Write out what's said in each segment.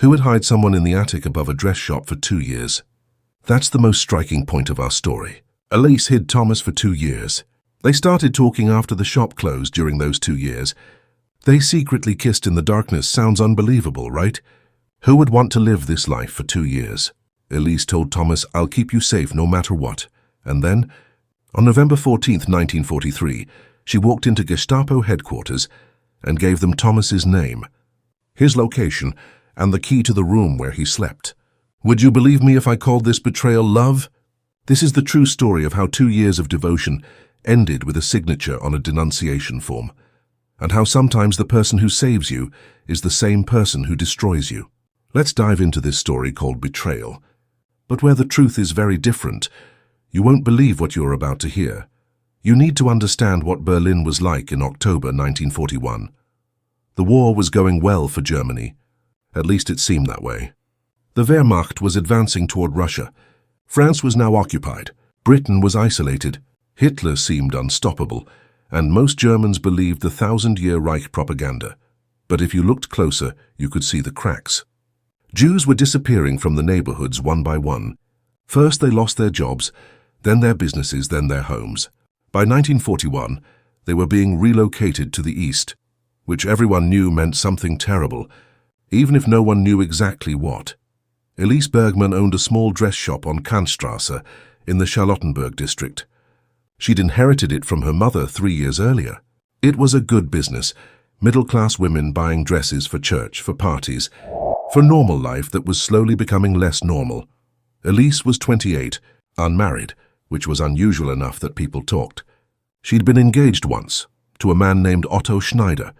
Who would hide someone in the attic above a dress shop for 2 years? That's the most striking point of our story. Elise hid Thomas for 2 years. They started talking after the shop closed during those 2 years. They secretly kissed in the darkness. Sounds unbelievable, right? Who would want to live this life for 2 years? Elise told Thomas, "I'll keep you safe no matter what." And then, on November 14, 1943, she walked into Gestapo headquarters and gave them Thomas's name, his location, and the key to the room where he slept. Would you believe me if I called this betrayal love? This is the true story of how 2 years of devotion ended with a signature on a denunciation form, and how sometimes the person who saves you is the same person who destroys you. Let's dive into this story called Betrayal, but where the truth is very different. You won't believe what you're about to hear. You need to understand what Berlin was like in October 1941. The war was going well for Germany. At least it seemed that way. The Wehrmacht was advancing toward Russia. France was now occupied. Britain was isolated. Hitler seemed unstoppable, and most Germans believed the 1,000-year Reich propaganda. But if you looked closer, you could see the cracks. Jews were disappearing from the neighborhoods one by one. First they lost their jobs, then their businesses, then their homes. By 1941, they were being relocated to the east, which everyone knew meant something terrible, even if no one knew exactly what. Elise Bergmann owned a small dress shop on Kantstrasse in the Charlottenburg district. She'd inherited it from her mother 3 years earlier. It was a good business, middle-class women buying dresses for church, for parties, for normal life that was slowly becoming less normal. Elise was 28, unmarried, which was unusual enough that people talked. She'd been engaged once, to a man named Otto Schneider,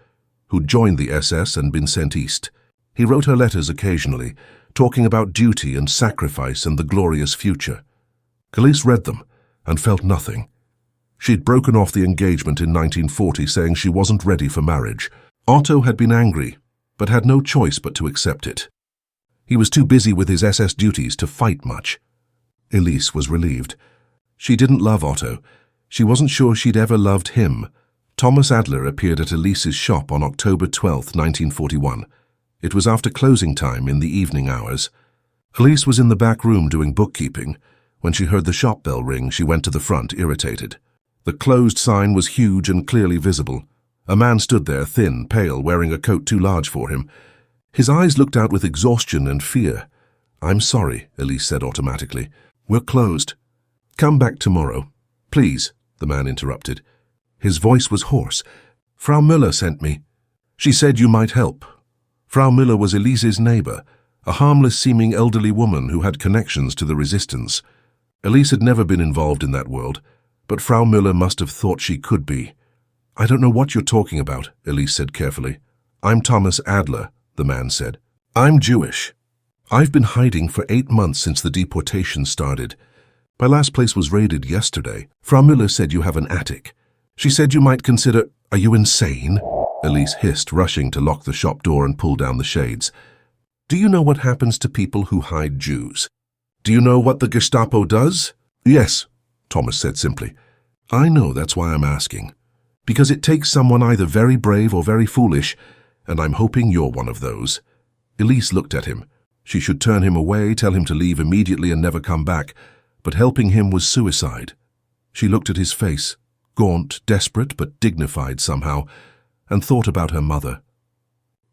who'd joined the SS and been sent east. He wrote her letters occasionally, talking about duty and sacrifice and the glorious future. Elise read them and felt nothing. She'd broken off the engagement in 1940, saying she wasn't ready for marriage. Otto had been angry, but had no choice but to accept it. He was too busy with his SS duties to fight much. Elise was relieved. She didn't love Otto. She wasn't sure she'd ever loved him. Thomas Adler appeared at Elise's shop on October 12, 1941. It was after closing time in the evening hours. Elise was in the back room doing bookkeeping. When she heard the shop bell ring, she went to the front, irritated. The closed sign was huge and clearly visible. A man stood there, thin, pale, wearing a coat too large for him. His eyes looked out with exhaustion and fear. "I'm sorry," Elise said automatically. "We're closed. Come back tomorrow." "Please," the man interrupted. His voice was hoarse. "Frau Müller sent me. She said you might help." Frau Müller was Elise's neighbor, a harmless-seeming elderly woman who had connections to the resistance. Elise had never been involved in that world, but Frau Müller must have thought she could be. "I don't know what you're talking about," Elise said carefully. "I'm Thomas Adler," the man said. "I'm Jewish. I've been hiding for 8 months since the deportation started. My last place was raided yesterday. Frau Müller said you have an attic. She said you might consider—" "Are you insane?" Elise hissed, rushing to lock the shop door and pull down the shades. "Do you know what happens to people who hide Jews? Do you know what the Gestapo does?" "Yes," Thomas said simply. "I know, that's why I'm asking. Because it takes someone either very brave or very foolish, and I'm hoping you're one of those." Elise looked at him. She should turn him away, tell him to leave immediately and never come back, but helping him was suicide. She looked at his face, gaunt, desperate but dignified somehow, and thought about her mother.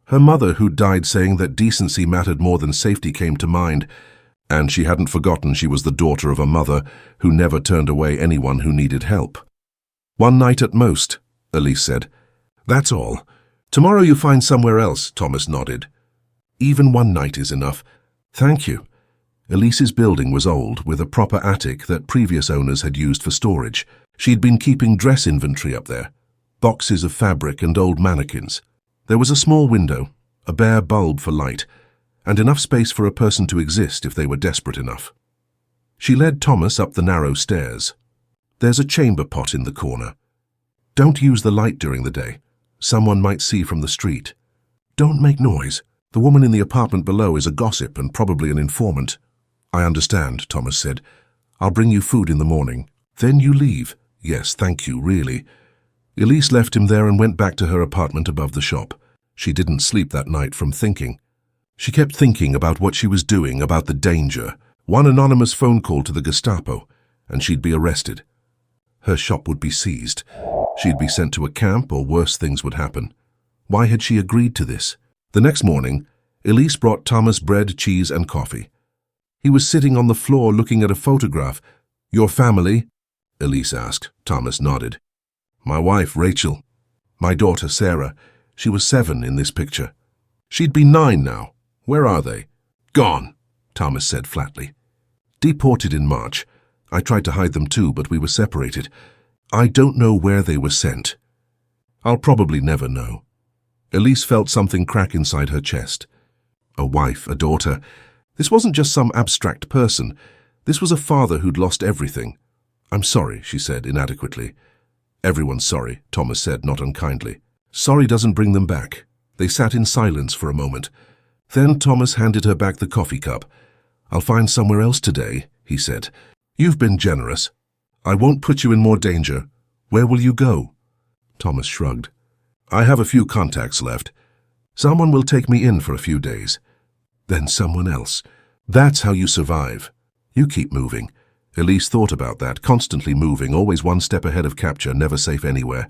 Her mother, who died saying that decency mattered more than safety, came to mind, and she hadn't forgotten she was the daughter of a mother who never turned away anyone who needed help. "One night at most," Elise said. "That's all. Tomorrow you find somewhere else," Thomas nodded. "Even one night is enough. Thank you." Elise's building was old, with a proper attic that previous owners had used for storage. She'd been keeping dress inventory up there, boxes of fabric and old mannequins. There was a small window, a bare bulb for light, and enough space for a person to exist if they were desperate enough. She led Thomas up the narrow stairs. "There's a chamber pot in the corner. Don't use the light during the day. Someone might see from the street. Don't make noise. The woman in the apartment below is a gossip and probably an informant." "I understand," Thomas said. "I'll bring you food in the morning. Then you leave." "Yes, thank you, really." Elise left him there and went back to her apartment above the shop. She didn't sleep that night from thinking. She kept thinking about what she was doing, about the danger. One anonymous phone call to the Gestapo, and she'd be arrested. Her shop would be seized. She'd be sent to a camp, or worse things would happen. Why had she agreed to this? The next morning, Elise brought Thomas bread, cheese, and coffee. He was sitting on the floor looking at a photograph. "Your family?" Elise asked. Thomas nodded. "My wife, Rachel. My daughter, Sarah. She was 7 in this picture. She'd be 9 now. Where are they?" "Gone," Thomas said flatly. "Deported in March. I tried to hide them too, but we were separated. I don't know where they were sent. I'll probably never know." Elise felt something crack inside her chest. A wife, a daughter. This wasn't just some abstract person. This was a father who'd lost everything. "I'm sorry," she said inadequately. "Everyone's sorry," Thomas said, not unkindly. "Sorry doesn't bring them back." They sat in silence for a moment. Then Thomas handed her back the coffee cup. "I'll find somewhere else today," he said. "You've been generous. I won't put you in more danger. Where will you go?" Thomas shrugged. "I have a few contacts left. Someone will take me in for a few days. Then someone else. That's how you survive. You keep moving." Elise thought about that, constantly moving, always one step ahead of capture, never safe anywhere.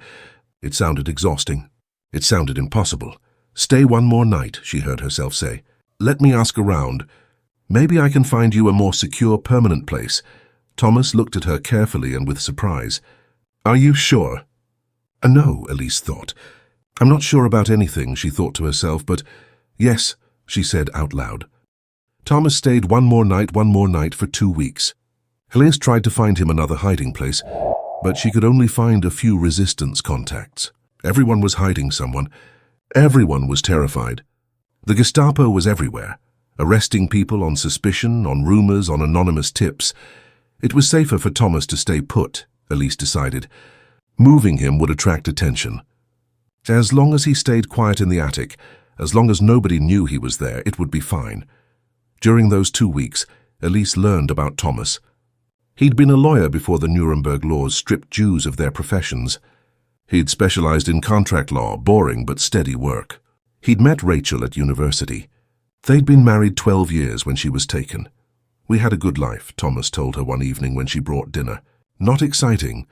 It sounded exhausting. It sounded impossible. "Stay one more night," she heard herself say. "Let me ask around. Maybe I can find you a more secure, permanent place." Thomas looked at her carefully and with surprise. "Are you sure?" No, Elise thought. "I'm not sure about anything," she thought to herself, but yes, she said out loud. Thomas stayed one more night for 2 weeks. Elise tried to find him another hiding place, but she could only find a few resistance contacts. Everyone was hiding someone. Everyone was terrified. The Gestapo was everywhere, arresting people on suspicion, on rumors, on anonymous tips. It was safer for Thomas to stay put, Elise decided. Moving him would attract attention. As long as he stayed quiet in the attic, as long as nobody knew he was there, it would be fine. During those 2 weeks, Elise learned about Thomas. He'd been a lawyer before the Nuremberg laws stripped Jews of their professions. He'd specialized in contract law, boring but steady work. He'd met Rachel at university. They'd been married 12 years when she was taken. "We had a good life," Thomas told her one evening when she brought dinner. "Not exciting,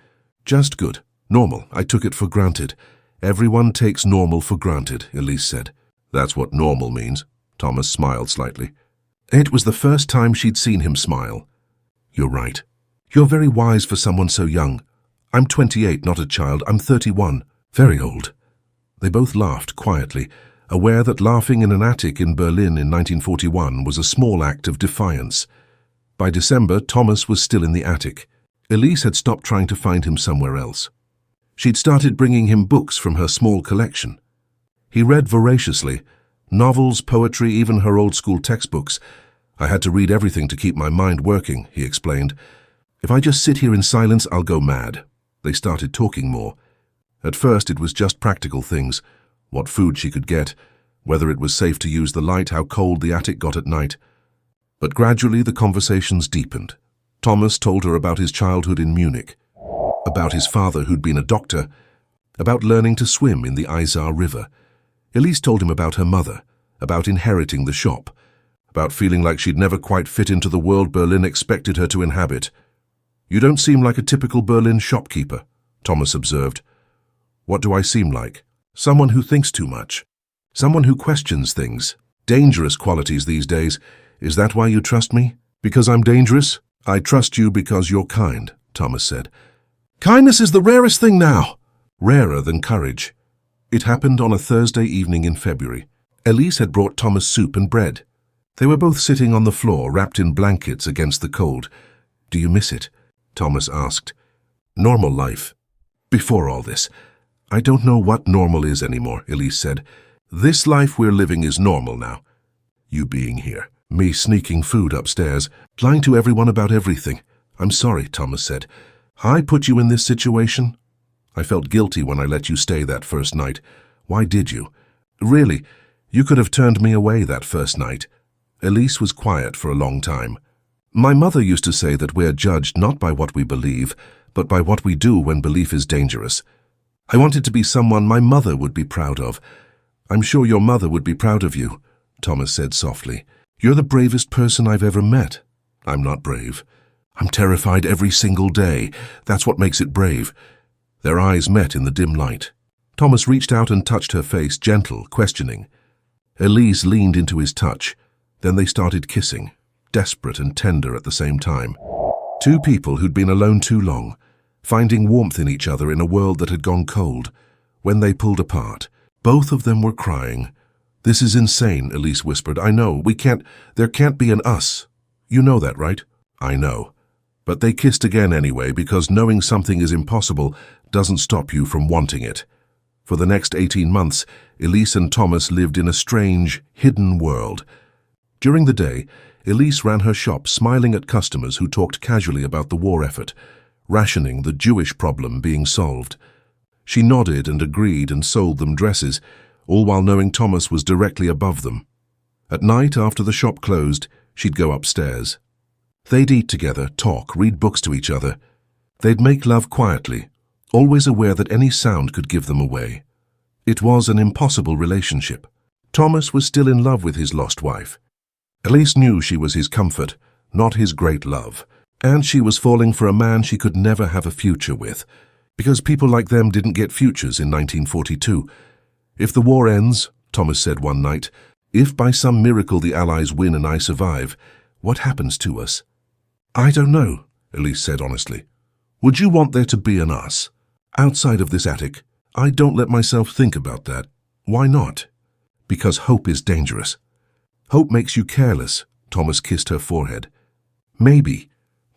just good. Normal. I took it for granted." "Everyone takes normal for granted," Elise said. "That's what normal means." Thomas smiled slightly. It was the first time she'd seen him smile. "You're right. You're very wise for someone so young. I'm 28, not a child. I'm 31. Very old." They both laughed quietly, aware that laughing in an attic in Berlin in 1941 was a small act of defiance. By December, Thomas was still in the attic. Elise had stopped trying to find him somewhere else. She'd started bringing him books from her small collection. He read voraciously, novels, poetry, even her old-school textbooks. "I had to read everything to keep my mind working," he explained. "If I just sit here in silence, I'll go mad." They started talking more. At first, it was just practical things, what food she could get, whether it was safe to use the light, how cold the attic got at night. But gradually, the conversations deepened. Thomas told her about his childhood in Munich, about his father who'd been a doctor, about learning to swim in the Isar River. Elise told him about her mother, about inheriting the shop, about feeling like she'd never quite fit into the world Berlin expected her to inhabit. "You don't seem like a typical Berlin shopkeeper," Thomas observed. "What do I seem like?" "Someone who thinks too much. Someone who questions things. Dangerous qualities these days. Is that why you trust me? Because I'm dangerous? I trust you because you're kind," Thomas said. "Kindness is the rarest thing now." Rarer than courage. It happened on a Thursday evening in February. Elise had brought Thomas soup and bread. They were both sitting on the floor, wrapped in blankets against the cold. "Do you miss it?" Thomas asked. "Normal life. Before all this. I don't know what normal is anymore," Elise said. "This life we're living is normal now. You being here, me sneaking food upstairs, lying to everyone about everything. I'm sorry," Thomas said. "I put you in this situation. I felt guilty when I let you stay that first night. Why did you? Really, you could have turned me away that first night." Elise was quiet for a long time. "My mother used to say that we're judged not by what we believe, but by what we do when belief is dangerous. I wanted to be someone my mother would be proud of. I'm sure your mother would be proud of you. Thomas said softly. "You're the bravest person I've ever met." "I'm not brave. I'm terrified every single day. That's what makes it brave." Their eyes met in the dim light. Thomas reached out and touched her face, gentle, questioning. Elise leaned into his touch. Then they started kissing, desperate and tender at the same time. Two people who'd been alone too long, finding warmth in each other in a world that had gone cold. When they pulled apart, both of them were crying. "This is insane," Elise whispered. "I know, there can't be an us. You know that, right?" "I know." But they kissed again anyway, because knowing something is impossible doesn't stop you from wanting it. For the next 18 months, Elise and Thomas lived in a strange, hidden world. During the day, Elise ran her shop, smiling at customers who talked casually about the war effort, rationing, the Jewish problem being solved. She nodded and agreed and sold them dresses, all while knowing Thomas was directly above them. At night, after the shop closed, she'd go upstairs. They'd eat together, talk, read books to each other. They'd make love quietly, always aware that any sound could give them away. It was an impossible relationship. Thomas was still in love with his lost wife. Elise knew she was his comfort, not his great love, and she was falling for a man she could never have a future with, because people like them didn't get futures in 1942. "If the war ends," Thomas said one night, "if by some miracle the Allies win and I survive, what happens to us?" "I don't know," Elise said honestly. "Would you want there to be an us? Outside of this attic, I don't let myself think about that." "Why not?" "Because hope is dangerous. Hope makes you careless." Thomas kissed her forehead. "Maybe,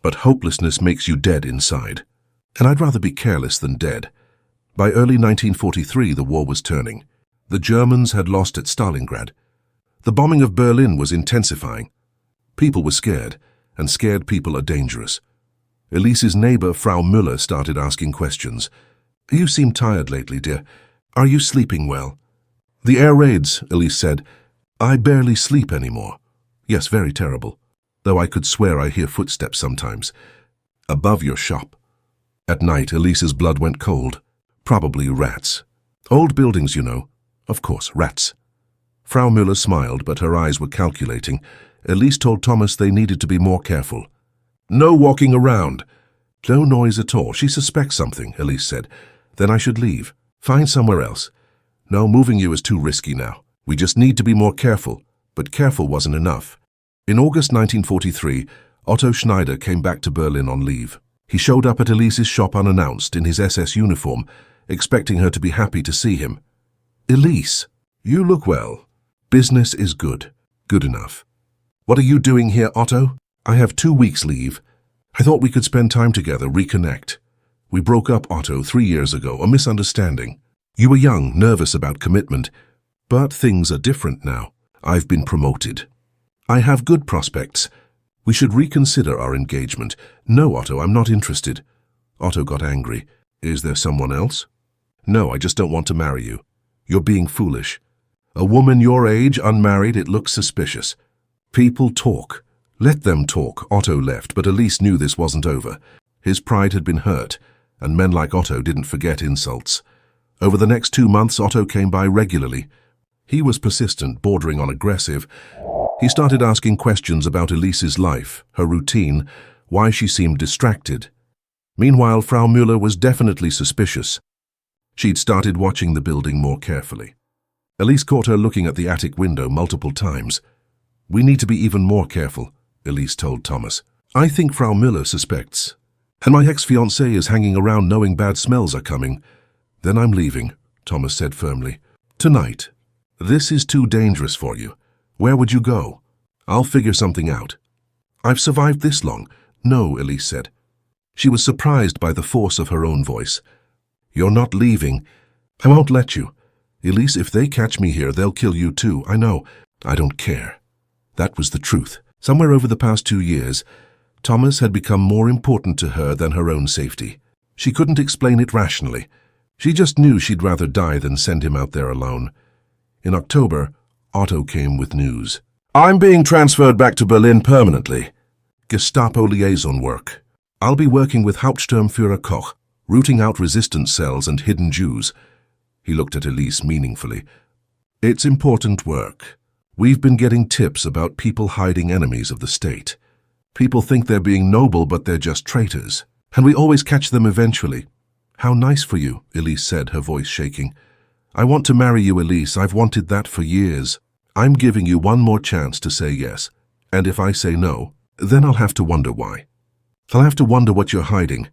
but hopelessness makes you dead inside. And I'd rather be careless than dead." By early 1943, the war was turning. The Germans had lost at Stalingrad. The bombing of Berlin was intensifying. People were scared, and scared people are dangerous. Elise's neighbor, Frau Müller, started asking questions. "You seem tired lately, dear. Are you sleeping well?" "The air raids," Elise said. "I barely sleep anymore." "Yes, very terrible. Though I could swear I hear footsteps sometimes. Above your shop." At night, Elise's blood went cold. "Probably rats. Old buildings, you know. Of course, rats." Frau Müller smiled, but her eyes were calculating. Elise told Thomas they needed to be more careful. "No walking around." "No noise at all. She suspects something," Elise said. "Then I should leave. Find somewhere else." "No, moving you is too risky now. We just need to be more careful." But careful wasn't enough. In August 1943, Otto Schneider came back to Berlin on leave. He showed up at Elise's shop unannounced in his SS uniform, expecting her to be happy to see him. "Elise, you look well. Business is good. Good enough." "What are you doing here, Otto?" "I have 2 weeks leave. I thought we could spend time together, reconnect. We broke up, Otto, 3 years ago, a misunderstanding. You were young, nervous about commitment. But things are different now. I've been promoted. I have good prospects. We should reconsider our engagement." "No, Otto, I'm not interested." Otto got angry. "Is there someone else?" "No, I just don't want to marry you. You're being foolish. A woman your age, unmarried, it looks suspicious. People talk. Let them talk." Otto left, but Elise knew this wasn't over. His pride had been hurt, and men like Otto didn't forget insults. Over the next 2 months, Otto came by regularly. He was persistent, bordering on aggressive. He started asking questions about Elise's life, her routine, why she seemed distracted. Meanwhile, Frau Müller was definitely suspicious. She'd started watching the building more carefully. Elise caught her looking at the attic window multiple times. "We need to be even more careful," Elise told Thomas. "I think Frau Müller suspects. And my ex-fiancé is hanging around knowing bad smells are coming." "Then I'm leaving," Thomas said firmly. "Tonight. This is too dangerous for you. Where would you go?" "I'll figure something out." "I've survived this long." "No," Elise said. She was surprised by the force of her own voice. "You're not leaving. I won't let you. Elise, if they catch me here, they'll kill you too. I know. I don't care." That was the truth. Somewhere over the past 2 years, Thomas had become more important to her than her own safety. She couldn't explain it rationally. She just knew she'd rather die than send him out there alone. In October, Otto came with news. "I'm being transferred back to Berlin permanently. Gestapo liaison work. I'll be working with Hauptsturmführer Koch, rooting out resistance cells and hidden Jews." He looked at Elise meaningfully. "It's important work. We've been getting tips about people hiding enemies of the state. People think they're being noble, but they're just traitors. And we always catch them eventually. How nice for you, Elise said, her voice shaking. I want to marry you, Elise. I've wanted that for years. I'm giving you one more chance to say yes. And if I say no, then I'll have to wonder why. I'll have to wonder what you're hiding.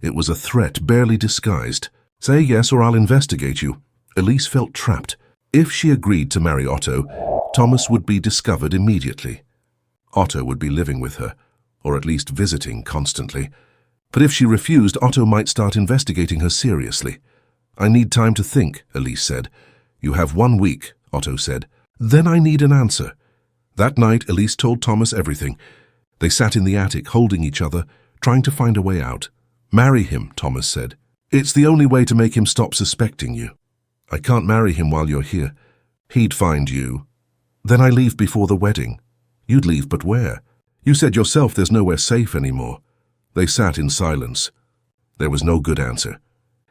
It was a threat, barely disguised. Say yes or I'll investigate you. Elise felt trapped. If she agreed to marry Otto, Thomas would be discovered immediately. Otto would be living with her, or at least visiting constantly. But if she refused, Otto might start investigating her seriously. I need time to think, Elise said. You have 1 week, Otto said. Then I need an answer. That night, Elise told Thomas everything. They sat in the attic, holding each other, trying to find a way out. Marry him, Thomas said. It's the only way to make him stop suspecting you. I can't marry him while you're here. He'd find you. Then I leave before the wedding. You'd leave, but where? You said yourself there's nowhere safe anymore. They sat in silence. There was no good answer.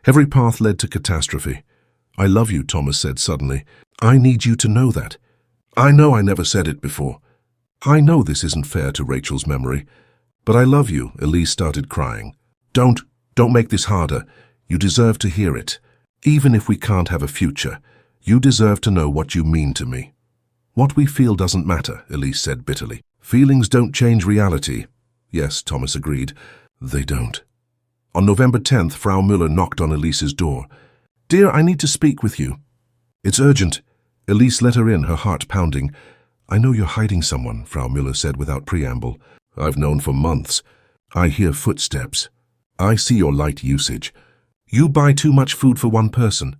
Every path led to catastrophe. I love you, Thomas said suddenly. I need you to know that. I know I never said it before. I know this isn't fair to Rachel's memory. But I love you, Elise started crying. Don't make this harder. You deserve to hear it. Even if we can't have a future, you deserve to know what you mean to me. What we feel doesn't matter, Elise said bitterly. Feelings don't change reality. Yes, Thomas agreed. They don't. On November 10th, Frau Müller knocked on Elise's door. Dear, I need to speak with you. It's urgent. Elise let her in, her heart pounding. I know you're hiding someone, Frau Müller said without preamble. I've known for months. I hear footsteps. I see your light usage. You buy too much food for one person.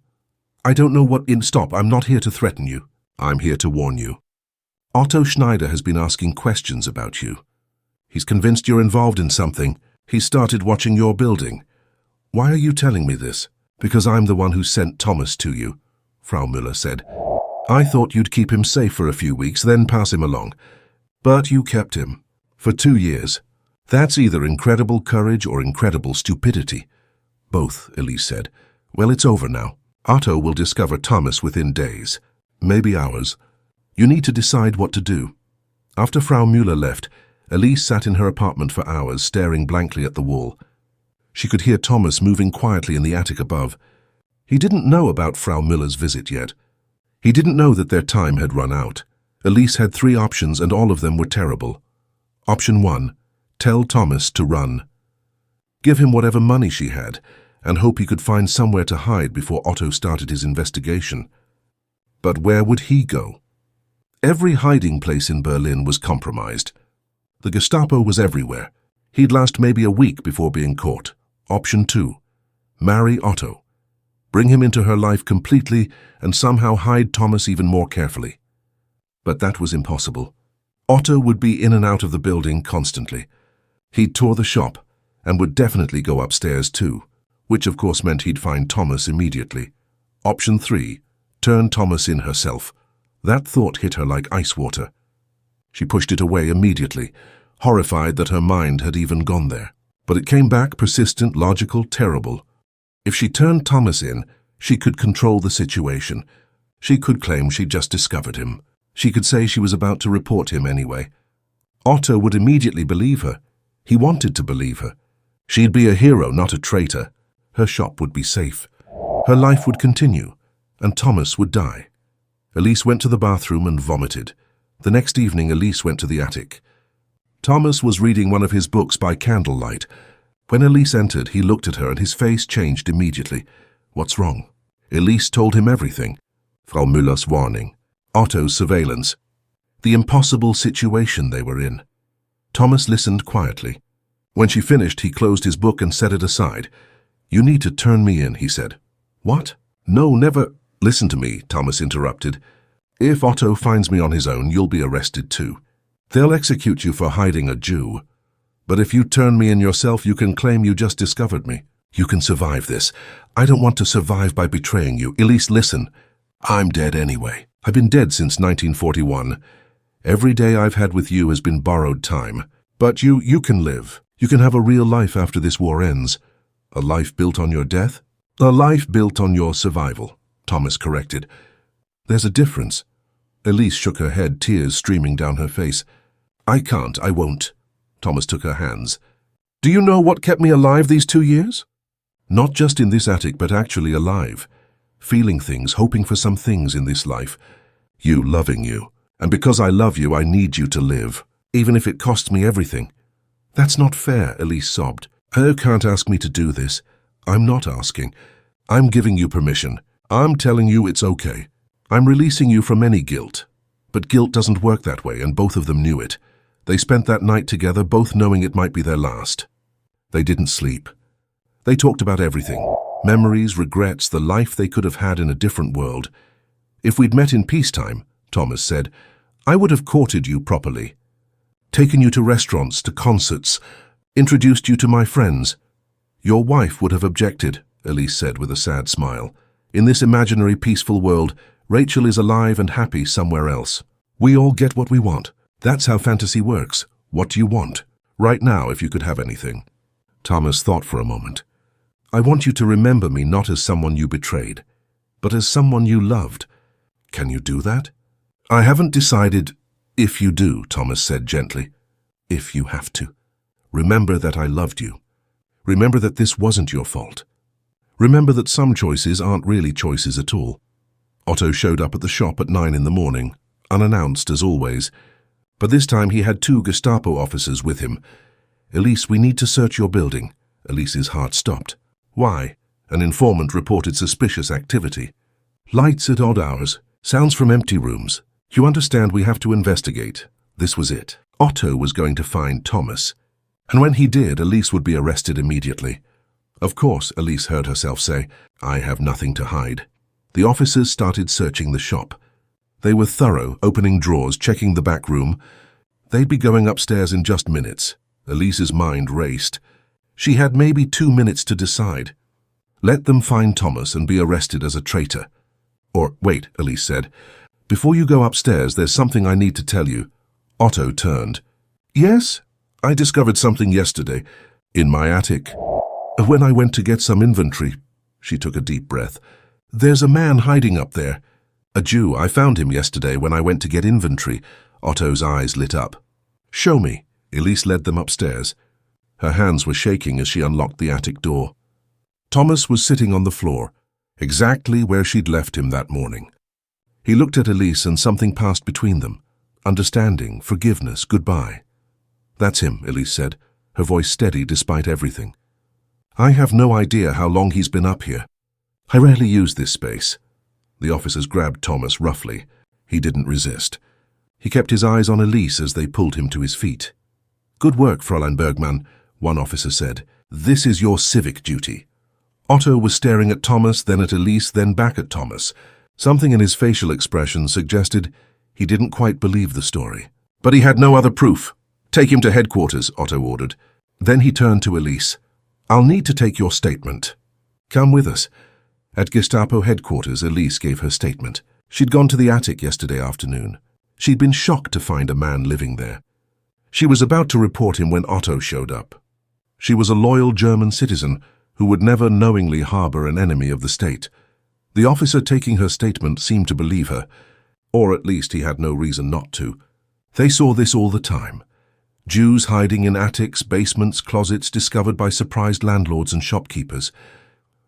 I don't know what Stop, I'm not here to threaten you. I'm here to warn you. Otto Schneider has been asking questions about you. He's convinced you're involved in something. He started watching your building. Why are you telling me this? Because I'm the one who sent Thomas to you, Frau Müller said. I thought you'd keep him safe for a few weeks, then pass him along. But you kept him. For 2 years. That's either incredible courage or incredible stupidity. Both, Elise said. Well, it's over now. Otto will discover Thomas within days. Maybe hours. You need to decide what to do. After Frau Müller left, Elise sat in her apartment for hours, staring blankly at the wall. She could hear Thomas moving quietly in the attic above. He didn't know about Frau Müller's visit yet. He didn't know that their time had run out. Elise had 3 options and all of them were terrible. Option 1. Tell Thomas to run. Give him whatever money she had and hope he could find somewhere to hide before Otto started his investigation. But where would he go? Every hiding place in Berlin was compromised. The Gestapo was everywhere. He'd last maybe a week before being caught. Option 2. Marry Otto. Bring him into her life completely and somehow hide Thomas even more carefully. But that was impossible. Otto would be in and out of the building constantly. He'd tour the shop and would definitely go upstairs too, which of course meant he'd find Thomas immediately. Option 3. Turn Thomas in herself. That thought hit her like ice water. She pushed it away immediately, horrified that her mind had even gone there. But it came back persistent, logical, terrible. If she turned Thomas in, she could control the situation. She could claim she'd just discovered him. She could say she was about to report him anyway. Otto would immediately believe her. He wanted to believe her. She'd be a hero, not a traitor. Her shop would be safe. Her life would continue, and Thomas would die. Elise went to the bathroom and vomited. The next evening, Elise went to the attic. Thomas was reading one of his books by candlelight. When Elise entered, he looked at her and his face changed immediately. What's wrong? Elise told him everything. Frau Müller's warning. Otto's surveillance. The impossible situation they were in. Thomas listened quietly. When she finished, he closed his book and set it aside. You need to turn me in, he said. What? No, never. Listen to me, Thomas interrupted. If Otto finds me on his own, you'll be arrested too. They'll execute you for hiding a Jew. But if you turn me in yourself, you can claim you just discovered me. You can survive this. I don't want to survive by betraying you. Elise, listen. I'm dead anyway. I've been dead since 1941. Every day I've had with you has been borrowed time. But you can live. You can have a real life after this war ends. A life built on your death? A life built on your survival, Thomas corrected. There's a difference. Elise shook her head, tears streaming down her face. I can't, I won't. Thomas took her hands. Do you know what kept me alive these 2 years? Not just in this attic, but actually alive. Feeling things, hoping for some things in this life. You loving you. And because I love you, I need you to live, even if it costs me everything. That's not fair, Elise sobbed. You can't ask me to do this. I'm not asking. I'm giving you permission. I'm telling you it's okay. I'm releasing you from any guilt. But guilt doesn't work that way, and both of them knew it. They spent that night together, both knowing it might be their last. They didn't sleep. They talked about everything. Memories, regrets, the life they could have had in a different world. If we'd met in peacetime, Thomas said, I would have courted you properly. Taken you to restaurants, to concerts, introduced you to my friends. Your wife would have objected, Elise said with a sad smile. In this imaginary peaceful world, Rachel is alive and happy somewhere else. We all get what we want. That's how fantasy works. What do you want? Right now, if you could have anything. Thomas thought for a moment. I want you to remember me not as someone you betrayed, but as someone you loved. Can you do that? I haven't decided. If you do, Thomas said gently. If you have to. Remember that I loved you. Remember that this wasn't your fault. Remember that some choices aren't really choices at all. Otto showed up at the shop at 9 in the morning, unannounced as always. But this time he had 2 Gestapo officers with him. Elise, we need to search your building. Elise's heart stopped. Why? An informant reported suspicious activity. Lights at odd hours. Sounds from empty rooms. You understand we have to investigate. This was it. Otto was going to find Thomas. And when he did, Elise would be arrested immediately. Of course, Elise heard herself say, I have nothing to hide. The officers started searching the shop. They were thorough, opening drawers, checking the back room. They'd be going upstairs in just minutes. Elise's mind raced. She had maybe 2 minutes to decide. Let them find Thomas and be arrested as a traitor. Or, wait, Elise said. Before you go upstairs, there's something I need to tell you. Otto turned. Yes? I discovered something yesterday. In my attic. When I went to get some inventory. She took a deep breath. There's a man hiding up there. A Jew. I found him yesterday when I went to get inventory. Otto's eyes lit up. Show me. Elise led them upstairs. Her hands were shaking as she unlocked the attic door. Thomas was sitting on the floor, exactly where she'd left him that morning. He looked at Elise and something passed between them. Understanding, forgiveness, goodbye. That's him, Elise said, her voice steady despite everything. I have no idea how long he's been up here. I rarely use this space. The officers grabbed Thomas roughly. He didn't resist. He kept his eyes on Elise as they pulled him to his feet. Good work, Fräulein Bergmann, one officer said. This is your civic duty. Otto was staring at Thomas, then at Elise, then back at Thomas. Something in his facial expression suggested he didn't quite believe the story. But he had no other proof. Take him to headquarters, Otto ordered. Then he turned to Elise. I'll need to take your statement. Come with us. At Gestapo headquarters, Elise gave her statement. She'd gone to the attic yesterday afternoon. She'd been shocked to find a man living there. She was about to report him when Otto showed up. She was a loyal German citizen who would never knowingly harbor an enemy of the state. The officer taking her statement seemed to believe her, or at least he had no reason not to. They saw this all the time. Jews hiding in attics, basements, closets discovered by surprised landlords and shopkeepers.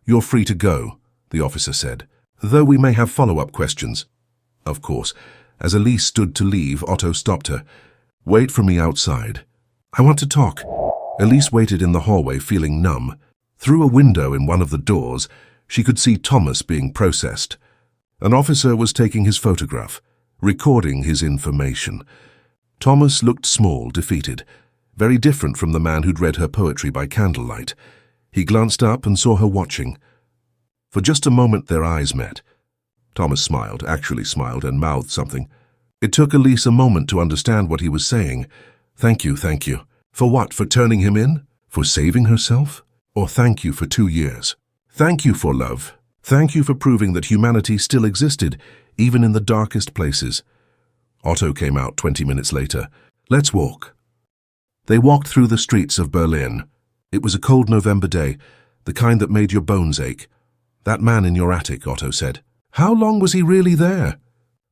You're free to go, the officer said, though we may have follow-up questions. Of course, as Elise stood to leave, Otto stopped her. Wait for me outside. I want to talk. Elise waited in the hallway, feeling numb. Through a window in one of the doors, she could see Thomas being processed. An officer was taking his photograph, recording his information. Thomas looked small, defeated, very different from the man who'd read her poetry by candlelight. He glanced up and saw her watching. For just a moment their eyes met. Thomas smiled, actually smiled, and mouthed something. It took Elise a moment to understand what he was saying. Thank you, thank you. For what? For turning him in? For saving herself? Or thank you for 2 years? Thank you for love. Thank you for proving that humanity still existed, even in the darkest places. Otto came out 20 minutes later. Let's walk. They walked through the streets of Berlin. It was a cold November day, the kind that made your bones ache. That man in your attic, Otto said. How long was he really there?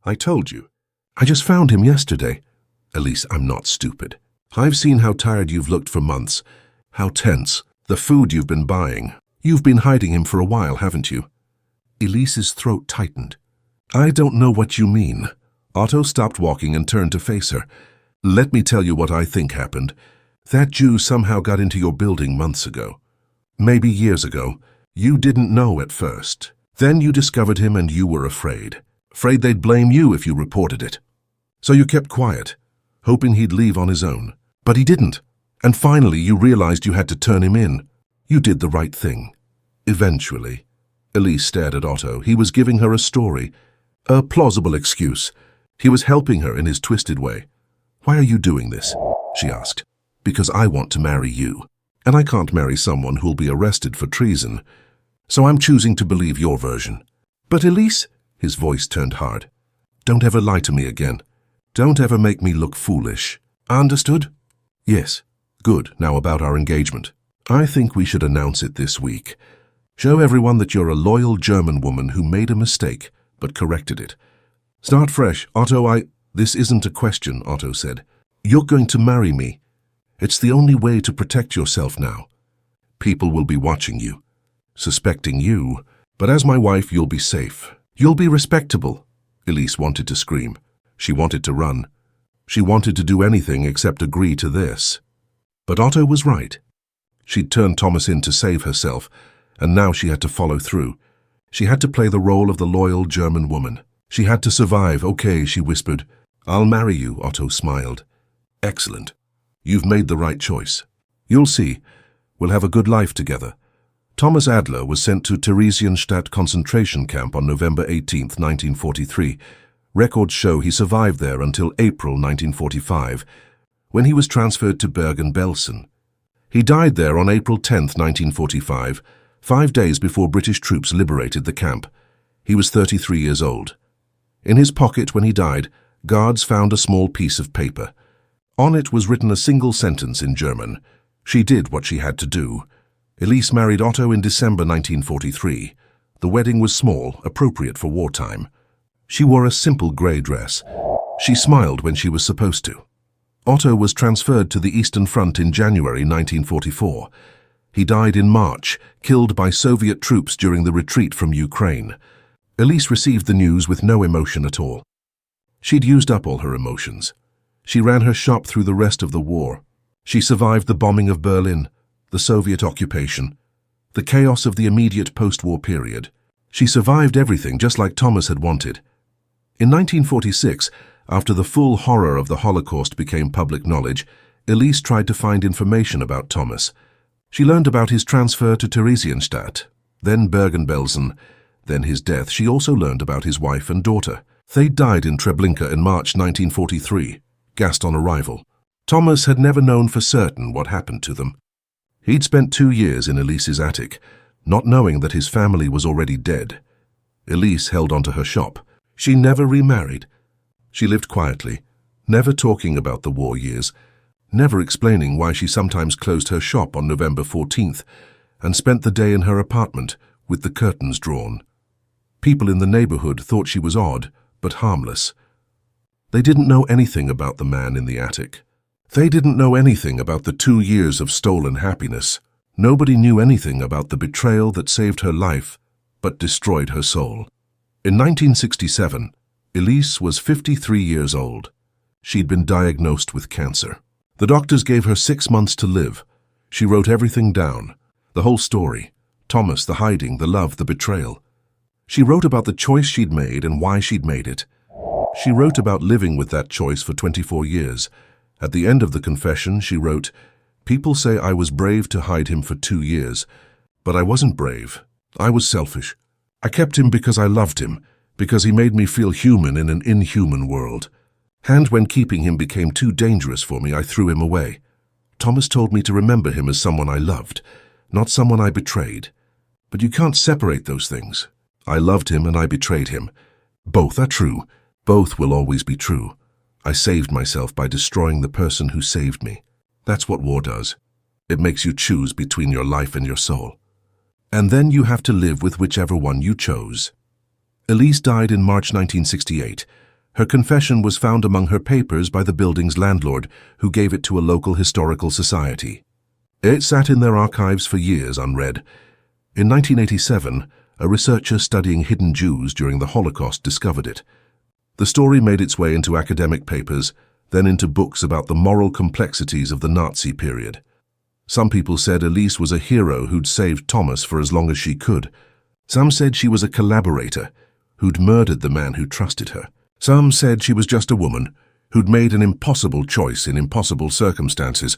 I told you. I just found him yesterday. Elise, I'm not stupid. I've seen how tired you've looked for months. How tense. The food you've been buying. You've been hiding him for a while, haven't you? Elise's throat tightened. I don't know what you mean. Otto stopped walking and turned to face her. Let me tell you what I think happened. That Jew somehow got into your building months ago. Maybe years ago. You didn't know at first. Then you discovered him and you were afraid. Afraid they'd blame you if you reported it. So you kept quiet, hoping he'd leave on his own. But he didn't. And finally you realized you had to turn him in. You did the right thing. Eventually. Elise stared at Otto. He was giving her a story. A plausible excuse. He was helping her in his twisted way. Why are you doing this? She asked. Because I want to marry you. And I can't marry someone who'll be arrested for treason. So I'm choosing to believe your version. But Elise, his voice turned hard. Don't ever lie to me again. Don't ever make me look foolish. Understood? Yes. Good. Now about our engagement. I think we should announce it this week. Show everyone that you're a loyal German woman who made a mistake, but corrected it. Start fresh, Otto. This isn't a question, Otto said. You're going to marry me. It's the only way to protect yourself now. People will be watching you, suspecting you, but as my wife, you'll be safe. You'll be respectable. Elise wanted to scream. She wanted to run. She wanted to do anything except agree to this. But Otto was right. She'd turned Thomas in to save herself, and now she had to follow through. She had to play the role of the loyal German woman. She had to survive. Okay, she whispered. I'll marry you, Otto smiled. Excellent. You've made the right choice. You'll see. We'll have a good life together. Thomas Adler was sent to Theresienstadt concentration camp on November 18, 1943. Records show he survived there until April 1945, when he was transferred to Bergen-Belsen. He died there on April 10, 1945, 5 days before British troops liberated the camp. He was 33 years old. In his pocket when he died, guards found a small piece of paper. On it was written a single sentence in German. She did what she had to do. Elise married Otto in December 1943. The wedding was small, appropriate for wartime. She wore a simple grey dress. She smiled when she was supposed to. Otto was transferred to the Eastern Front in January 1944. He died in March, killed by Soviet troops during the retreat from Ukraine. Elise received the news with no emotion at all. She'd used up all her emotions. She ran her shop through the rest of the war. She survived the bombing of Berlin, the Soviet occupation, the chaos of the immediate post-war period. She survived everything just like Thomas had wanted. In 1946, after the full horror of the Holocaust became public knowledge, Elise tried to find information about Thomas. She learned about his transfer to Theresienstadt, then Bergen-Belsen, then his death. She also learned about his wife and daughter. They died in Treblinka in March 1943, gassed on arrival. Thomas had never known for certain what happened to them. He'd spent 2 years in Elise's attic, not knowing that his family was already dead. Elise held onto her shop. She never remarried. She lived quietly, never talking about the war years, never explaining why she sometimes closed her shop on November 14th and spent the day in her apartment with the curtains drawn. People in the neighborhood thought she was odd, but harmless. They didn't know anything about the man in the attic. They didn't know anything about the 2 years of stolen happiness. Nobody knew anything about the betrayal that saved her life, but destroyed her soul. In 1967, Elise was 53 years old. She'd been diagnosed with cancer. The doctors gave her 6 months to live. She wrote everything down, the whole story. Thomas, the hiding, the love, the betrayal. She wrote about the choice she'd made and why she'd made it. She wrote about living with that choice for 24 years. At the end of the confession, she wrote, "People say I was brave to hide him for 2 years, but I wasn't brave. I was selfish. I kept him because I loved him, because he made me feel human in an inhuman world. And when keeping him became too dangerous for me, I threw him away. Thomas told me to remember him as someone I loved, not someone I betrayed. But you can't separate those things. I loved him and I betrayed him. Both are true. Both will always be true. I saved myself by destroying the person who saved me. That's what war does. It makes you choose between your life and your soul. And then you have to live with whichever one you chose." Elise died in March 1968. Her confession was found among her papers by the building's landlord, who gave it to a local historical society. It sat in their archives for years unread. In 1987, a researcher studying hidden Jews during the Holocaust discovered it. The story made its way into academic papers, then into books about the moral complexities of the Nazi period. Some people said Elise was a hero who'd saved Thomas for as long as she could. Some said she was a collaborator who'd murdered the man who trusted her. Some said she was just a woman who'd made an impossible choice in impossible circumstances.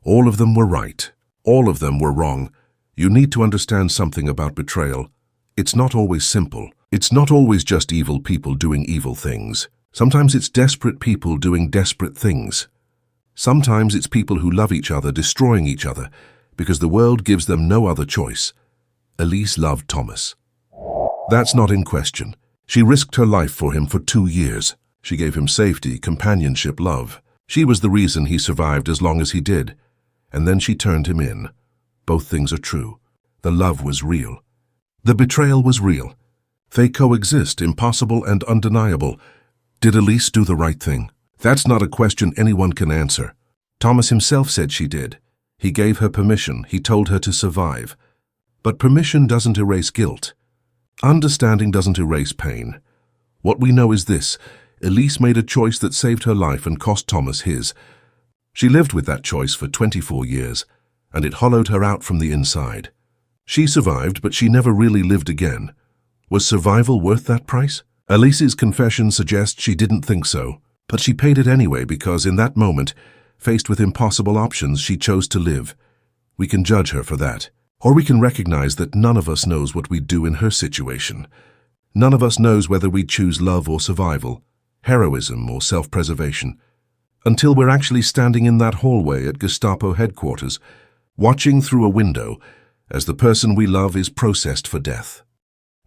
All of them were right. All of them were wrong. You need to understand something about betrayal. It's not always simple. It's not always just evil people doing evil things. Sometimes it's desperate people doing desperate things. Sometimes it's people who love each other destroying each other because the world gives them no other choice. Elise loved Thomas. That's not in question. She risked her life for him for 2 years. She gave him safety, companionship, love. She was the reason he survived as long as he did. And then she turned him in. Both things are true. The love was real. The betrayal was real. They coexist, impossible and undeniable. Did Elise do the right thing? That's not a question anyone can answer. Thomas himself said she did. He gave her permission. He told her to survive. But permission doesn't erase guilt. Understanding doesn't erase pain. What we know is this: Elise made a choice that saved her life and cost Thomas his. She lived with that choice for 24 years, and it hollowed her out from the inside. She survived, but she never really lived again. Was survival worth that price? Elise's confession suggests she didn't think so, but she paid it anyway because in that moment, faced with impossible options, she chose to live. We can judge her for that. Or we can recognize that none of us knows what we'd do in her situation. None of us knows whether we'd choose love or survival, heroism or self-preservation, until we're actually standing in that hallway at Gestapo headquarters, watching through a window as the person we love is processed for death.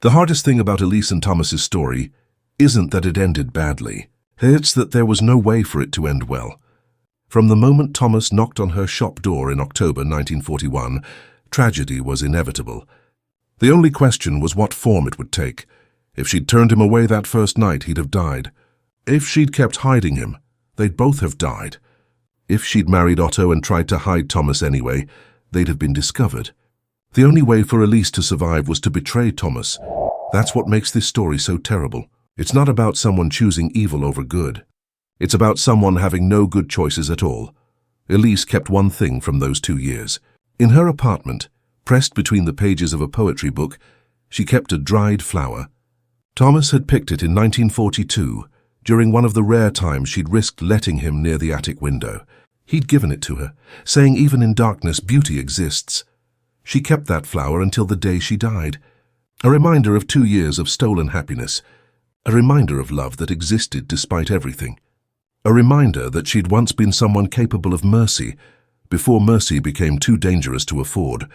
The hardest thing about Elise and Thomas's story isn't that it ended badly. It's that there was no way for it to end well. From the moment Thomas knocked on her shop door in October 1941, tragedy was inevitable. The only question was what form it would take. If she'd turned him away that first night, he'd have died. If she'd kept hiding him, they'd both have died. If she'd married Otto and tried to hide Thomas anyway, they'd have been discovered. The only way for Elise to survive was to betray Thomas. That's what makes this story so terrible. It's not about someone choosing evil over good. It's about someone having no good choices at all. Elise kept one thing from those 2 years. In her apartment, pressed between the pages of a poetry book, she kept a dried flower. Thomas had picked it in 1942, during one of the rare times she'd risked letting him near the attic window. He'd given it to her, saying even in darkness beauty exists. She kept that flower until the day she died. A reminder of 2 years of stolen happiness. A reminder of love that existed despite everything. A reminder that she'd once been someone capable of mercy, before mercy became too dangerous to afford.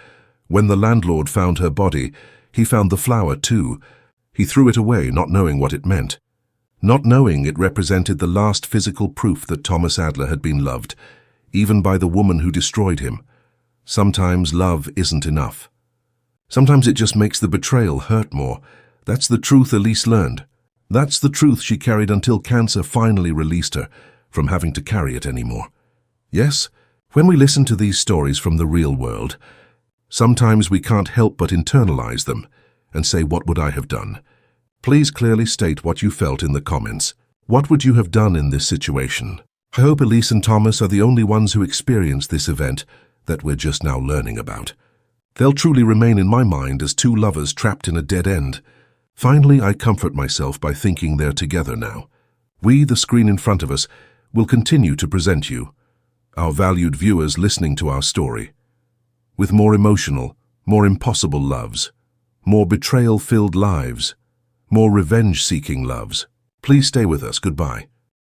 When the landlord found her body, he found the flower too. He threw it away, not knowing what it meant. Not knowing it represented the last physical proof that Thomas Adler had been loved, even by the woman who destroyed him. Sometimes love isn't enough. Sometimes it just makes the betrayal hurt more. That's the truth Elise learned. That's the truth she carried until cancer finally released her from having to carry it anymore. Yes, when we listen to these stories from the real world, sometimes we can't help but internalize them and say, what would I have done? Please clearly state what you felt in the comments. What would you have done in this situation? I hope Elise and Thomas are the only ones who experienced this event that we're just now learning about. They'll truly remain in my mind as two lovers trapped in a dead end. Finally, I comfort myself by thinking they're together now. We, the screen in front of us, will continue to present you, our valued viewers listening to our story, with more emotional, more impossible loves, more betrayal-filled lives, more revenge-seeking loves. Please stay with us. Goodbye.